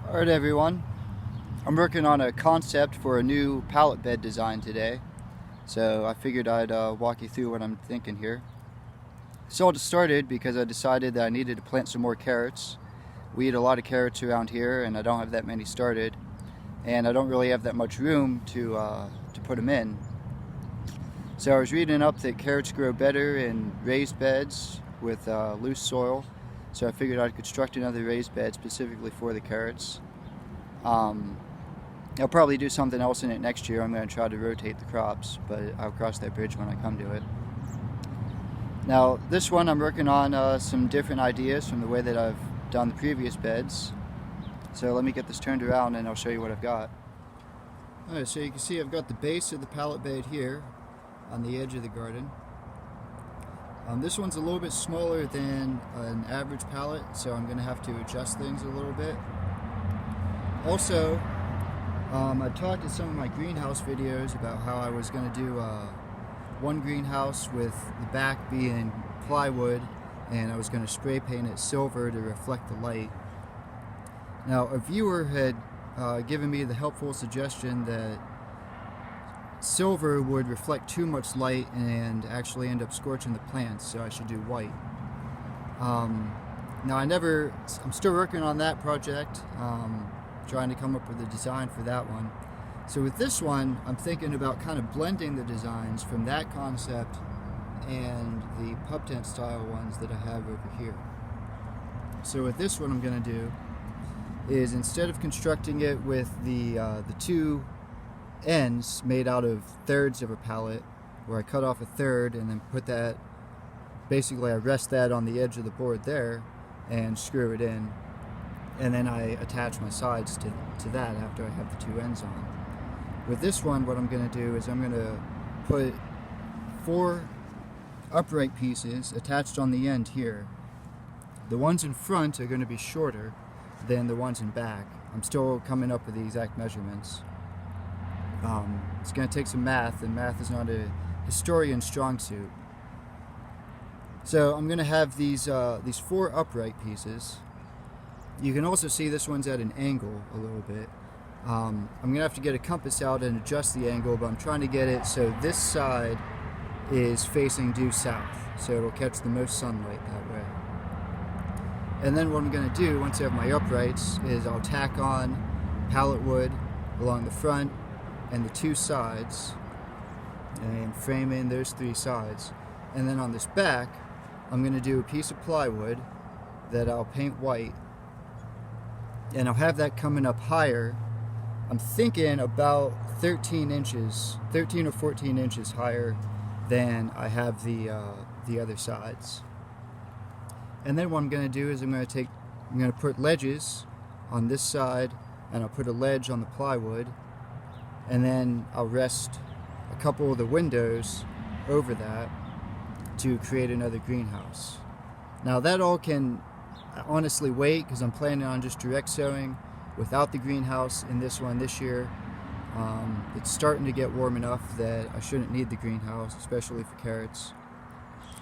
Alright everyone, I'm working on a concept for a new pallet bed design today, so I figured I'd walk you through what I'm thinking here. This all just started because I decided that I needed to plant some more carrots. We eat a lot of carrots around here and I don't have that many started, and I don't really have that much room to put them in. So I was reading up that carrots grow better in raised beds with loose soil. So I figured I'd construct another raised bed specifically for the carrots. I'll probably do something else in it next year. I'm going to try to rotate the crops, but I'll cross that bridge when I come to it. Now this one I'm working on some different ideas from the way that I've done the previous beds. So let me get this turned around and I'll show you what I've got. Alright, so you can see I've got the base of the pallet bed here on the edge of the garden. This one's a little bit smaller than an average pallet, so I'm going to have to adjust things a little bit. Also, I talked in some of my greenhouse videos about how I was going to do one greenhouse with the back being plywood, and I was going to spray paint it silver to reflect the light. Now, a viewer had given me the helpful suggestion that silver would reflect too much light and actually end up scorching the plants, so I should do white. Now I'm still working on that project, trying to come up with a design for that one. So with this one, I'm thinking about kind of blending the designs from that concept and the pup tent style ones that I have over here. So with this one, I'm going to do is, instead of constructing it with the two ends made out of thirds of a pallet, where I cut off a third and then put that, basically I rest that on the edge of the board there and screw it in, and then I attach my sides to that after I have the two ends on. With this one, what I'm going to do is I'm going to put 4 upright pieces attached on the end here. The ones in front are going to be shorter than the ones in back. I'm still coming up with the exact measurements. It's going to take some math, and math is not a historian's strong suit. So I'm going to have these 4 upright pieces. You can also see this one's at an angle a little bit. I'm going to have to get a compass out and adjust the angle, but I'm trying to get it so this side is facing due south, so it'll catch the most sunlight that way. And then what I'm going to do once I have my uprights is I'll tack on pallet wood along the front and the 2 sides and frame in those 3 sides. And then on this back, I'm going to do a piece of plywood that I'll paint white, and I'll have that coming up higher. I'm thinking about 13 or 14 inches higher than I have the other sides. And then what I'm going to do is I'm going to put ledges on this side, and I'll put a ledge on the plywood, and then I'll rest a couple of the windows over that to create another greenhouse. Now that all can honestly wait, because I'm planning on just direct sowing without the greenhouse in this one this year. It's starting to get warm enough that I shouldn't need the greenhouse, especially for carrots.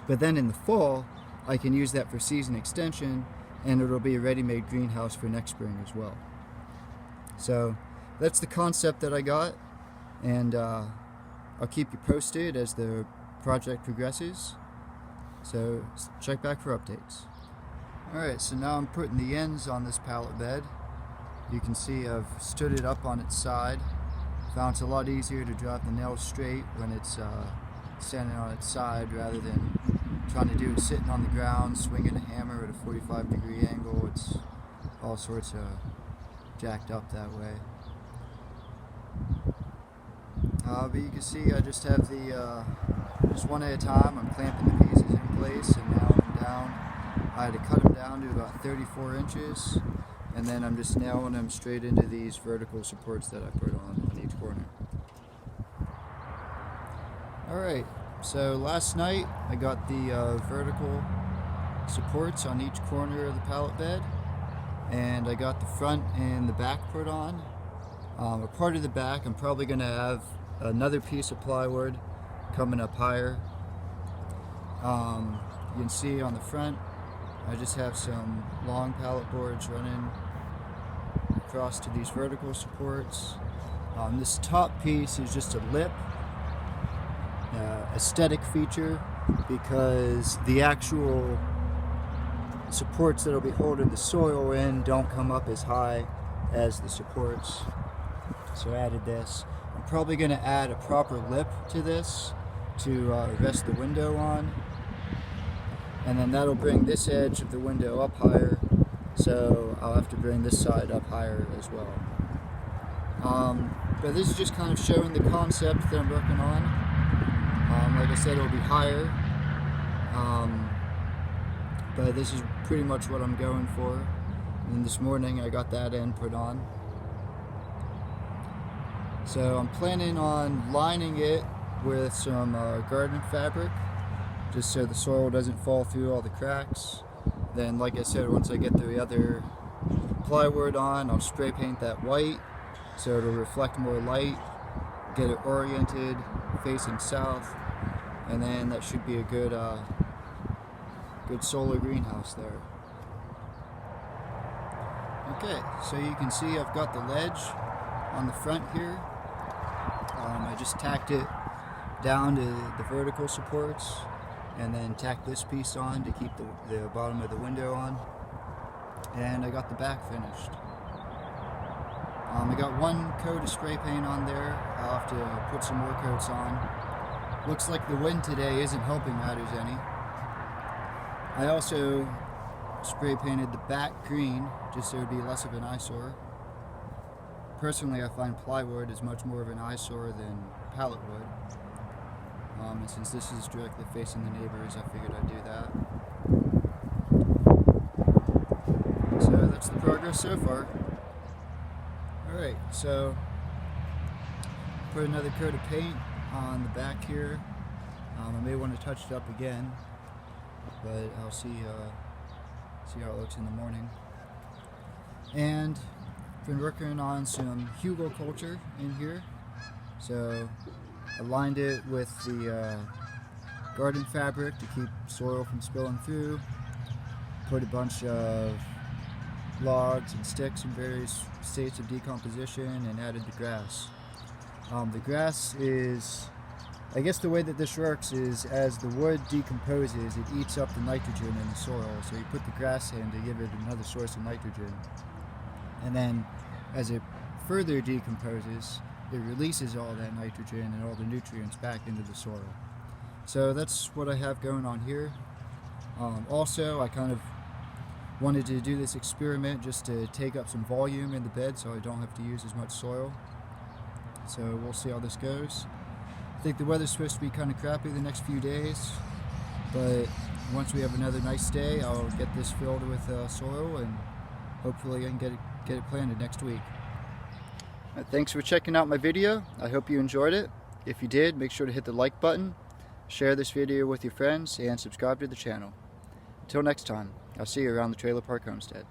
But then in the fall, I can use that for season extension, and it'll be a ready-made greenhouse for next spring as well. So that's the concept that I got, and I'll keep you posted as the project progresses. So check back for updates. Alright, so now I'm putting the ends on this pallet bed. You can see I've stood it up on its side. Found it's a lot easier to drop the nails straight when it's standing on its side rather than trying to do it sitting on the ground, swinging a hammer at a 45-degree angle. It's all sorts of jacked up that way. But you can see I just have just one at a time. I'm clamping the pieces in place and nailing them down. I had to cut them down to about 34 inches, and then I'm just nailing them straight into these vertical supports that I put on each corner. Alright, so last night I got the vertical supports on each corner of the pallet bed, and I got the front and the back put on. A part of the back I'm probably going to have another piece of plywood coming up higher. You can see on the front I just have some long pallet boards running across to these vertical supports. This top piece is just a lip aesthetic feature because the actual supports that will be holding the soil in don't come up as high as the supports. So I added this. I'm probably going to add a proper lip to this to rest the window on, and then that'll bring this edge of the window up higher, so I'll have to bring this side up higher as well. But this is just kind of showing the concept that I'm working on. Like I said, it'll be higher, but this is pretty much what I'm going for. And this morning I got that end put on. So I'm planning on lining it with some garden fabric, just so the soil doesn't fall through all the cracks. Then, like I said, once I get the other plywood on, I'll spray paint that white so it'll reflect more light, get it oriented facing south, and then that should be a good solar greenhouse there. Okay, so you can see I've got the ledge on the front here. I just tacked it down to the vertical supports and then tacked this piece on to keep the bottom of the window on, and I got the back finished. I got one coat of spray paint on there. I'll have to put some more coats on. Looks like the wind today isn't helping matters any. I also spray painted the back green just so it would be less of an eyesore. Personally, I find plywood is much more of an eyesore than pallet wood. And since this is directly facing the neighbors, I figured I'd do that. So that's the progress so far. Alright, so put another coat of paint on the back here. I may want to touch it up again, but I'll see how it looks in the morning. And been working on some hugelkultur in here. So I lined it with the garden fabric to keep soil from spilling through. Put a bunch of logs and sticks in various states of decomposition and added the grass. The grass is, I guess the way that this works is as the wood decomposes, it eats up the nitrogen in the soil. So you put the grass in to give it another source of nitrogen. And then as it further decomposes, it releases all that nitrogen and all the nutrients back into the soil. So that's what I have going on here. Also, I kind of wanted to do this experiment just to take up some volume in the bed so I don't have to use as much soil. So we'll see how this goes. I think the weather's supposed to be kind of crappy the next few days, but once we have another nice day, I'll get this filled with soil and hopefully I can get it planted next week. Thanks for checking out my video. I hope you enjoyed it. If you did, make sure to hit the like button, share this video with your friends, and subscribe to the channel. Until next time, I'll see you around the trailer park homestead.